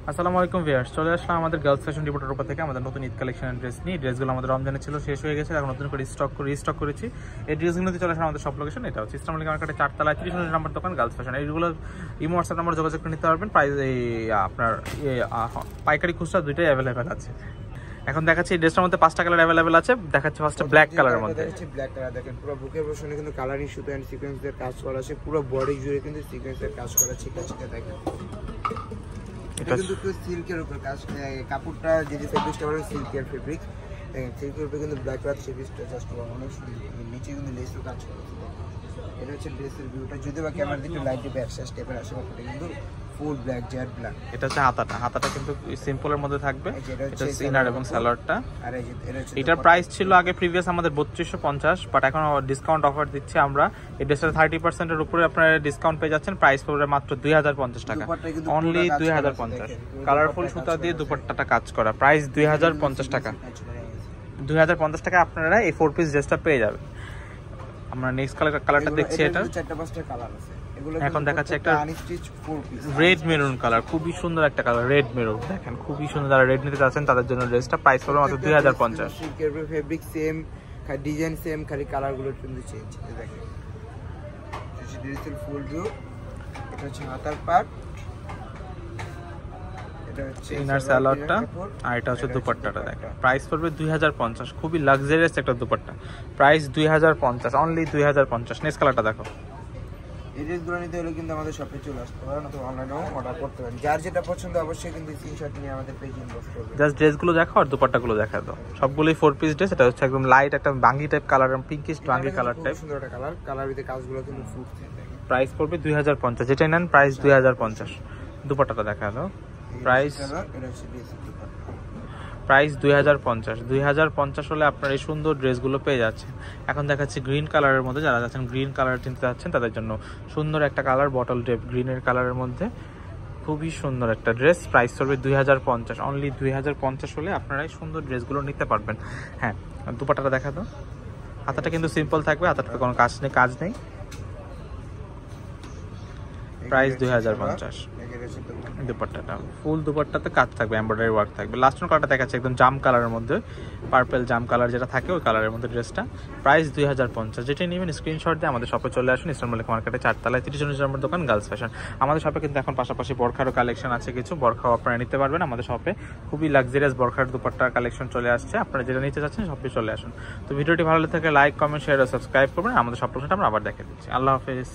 আসসালামু আলাইকুম ভিউয়ার্স, চলে আসলাম আমাদের গার্লস ফ্যাশন ডিপোর্টের উপর থেকে আমাদের নতুন ঈদ কালেকশনের ড্রেস নিয়ে। ড্রেসগুলো আমাদের রমজানে ছিল, শেষ হয়ে গেছে, এখন নতুন করে রিস্টক করেছি। এই ড্রেসগুলোতে চলে আসলাম আমাদের সব লোকেশন। এটা হচ্ছে ইসলাম আলী মার্কেটের 4 তলায় 30 নম্বর দোকান গার্লস ফ্যাশন। এইগুলো ইমো হোয়াটসঅ্যাপ নাম্বার যোগাযোগ করে নিতে পারবেন। প্রাইস এই আপনার পাইকারি খুচরা দুইটাই অ্যাভেলেবেল আছে। এখন দেখাচ্ছি এই ড্রেসটার মধ্যে 5টা কালার অ্যাভেলেবেল আছে। দেখাচ্ছি ফার্স্টে ব্ল্যাক কালারের মধ্যে। ব্ল্যাক কালার দেখেন, পুরো বুকের পোরশনে কিন্তু কালারিং সুতো এন্ড সিকোয়েন্সের কাজ করা আছে, পুরো বডি জুড়ে কিন্তু সিকোয়েন্সের কাজ করা আছে। ঠিক দেখেন, এটা কিন্তু সিল্কের উপর কাজ, কাপড়টা যে ফেব্রিকটা বলে সিল্কের ফেব্রিক। দেখেন সিল্কের উপরে কিন্তু ব্ল্যাক কালার ফেব্রিকটা জাস্ট অনেক সুন্দর। নিচে কিন্তু লেসও কাজ করা আছে। এটা হচ্ছে ড্রেসের ভিউটা, যদি বা ক্যামেরা দিতে লাইট দিবে একশো স্টেপের আশেপাশে কিন্তু ফুল ব্ল্যাক জেড ব্ল্যাক। এটা হচ্ছে হাতাটা কিন্তু সিম্পলের মধ্যে থাকবে। এটা হচ্ছে ইনার এবং সালোয়ারটা। আর এটার প্রাইস ছিল আগে প্রিভিয়াস আমাদের 3250, বাট এখন ডিসকাউন্ট অফার দিচ্ছি আমরা। এই ড্রেসটা 30% এর উপরে আপনারা ডিসকাউন্ট পেয়ে যাচ্ছেন। প্রাইস পড়বে মাত্র 2050 টাকা, অনলি 2050। কালারফুল সুতা দিয়ে দুপাট্টাটা কাজ করা, প্রাইস 2050 টাকা। 2050 টাকা আপনারা এই 4 পিস ড্রেসটা পেয়ে যাবেন। আমরা নেক্সট কালারটা দেখছি। এটা 4-5টা কালার আছে। এখন দেখাচ্ছে একটা রেড মেরুন কালার, খুবই সুন্দর একটা কালার, রেড মেরুন। দেখেন খুবই সুন্দর, যারা রেড নিতে চাচ্ছেন তাদের জন্য ড্রেসটা। প্রাইস পড়বে মাত্র 2050। ফেব্রিক সেম, ডিজাইন সেম, খালি কালার গুলো কিন্তু চেঞ্জ। দেখেন ড্রেসের ফুল ভিউ। এটা হচ্ছে হাতার পার্ট, এটা হচ্ছে ইনার সালোয়ারটা, আর এটা হচ্ছে দুপাট্টাটা। দেখেন প্রাইস পড়বে 2050। খুবই লাক্সারিয়াস একটা দুপাট্টা, প্রাইস 2050, অনলি 2050। নেক্সট কালারটা দেখো। এই ড্রেসগুলো নিতে হলে কিন্তু আমাদের শপে চলে আসতে পারেন, অথবা অনলাইনেও অর্ডার করতে পারেন। যার যেটা পছন্দ অবশ্যই কিন্তু স্ক্রিনশট নিয়ে আমাদের পেজে ইনবক্স করবেন। জাস্ট ড্রেসগুলো দেখো আর দুপাট্টাগুলো দেখা দাও। সবগুলোই 4 পিস ড্রেস। এটা হচ্ছে একদম লাইট একটা বাঙ্গি টাইপ কালার, পিঙ্কিশ বাঙ্গি কালার টাইপ, সুন্দর একটা কালার। কালার ভিতরে কাজগুলো কিন্তু ফুটছে। প্রাইস পড়বে 2050। যেটা নেন প্রাইস 2050। দুপাট্টাটা দেখা দাও। প্রাইস 2050 হলে আপনার এই সুন্দর ড্রেসগুলো পেয়ে যাচ্ছেন। এখন দেখাচ্ছি গ্রিন কালারের মধ্যে, যারা যাচ্ছেন গ্রিন কালার কিনতে যাচ্ছেন তাদের জন্য সুন্দর একটা কালার, বটল টেপ গ্রিনের কালারের মধ্যে খুবই সুন্দর একটা ড্রেস। প্রাইস পড়বে 2050, অনলি 2050 হলে আপনারা এই সুন্দর ড্রেসগুলো নিতে পারবেন। হ্যাঁ, দুপাট্টাটা দেখা দাও। হাতাটা কিন্তু সিম্পল থাকবে, হাতাটা কোনো কাজ নেই। প্রাইস 2050। দুপাট্টাটা ফুল দুপাট্টাতে কাজ থাকবে, এমব্রয়ডারি ওয়ার্ক থাকবে। লাস্ট কালারটা দেখাচ্ছে একদম জাম কালারের মধ্যে, পার্পল জাম কালার যেটা থাকে ওই কালারের মধ্যে ড্রেসটা। প্রাইস 2050। যেটা নেবেন স্ক্রিনশট দিয়ে আমাদের শপে চলে আসুন। ইসলাম আলী মার্কেটে 4 তলায় 30 নম্বর দোকান গার্লস ফ্যাশন। আমাদের শপে কিন্তু এখন পাশাপাশি বরখারও কালেকশন আছে কিছু, বরখাও আপনারা নিতে পারবেন আমাদের শপে। খুবই লাক্সারিয়াস বরখার দুপাট্টার কালেকশন চলে আসছে, আপনারা যেটা নিতে চাচ্ছেন শপে চলে আসুন। তো ভিডিওটি ভালো লাগে লাইক, কমেন্ট, শেয়ার ও সাবস্ক্রাইব করবেন। আমাদের সব প্রশ্নটা আমরা আবার দেখে দিচ্ছি। আল্লাহ হাফেজ।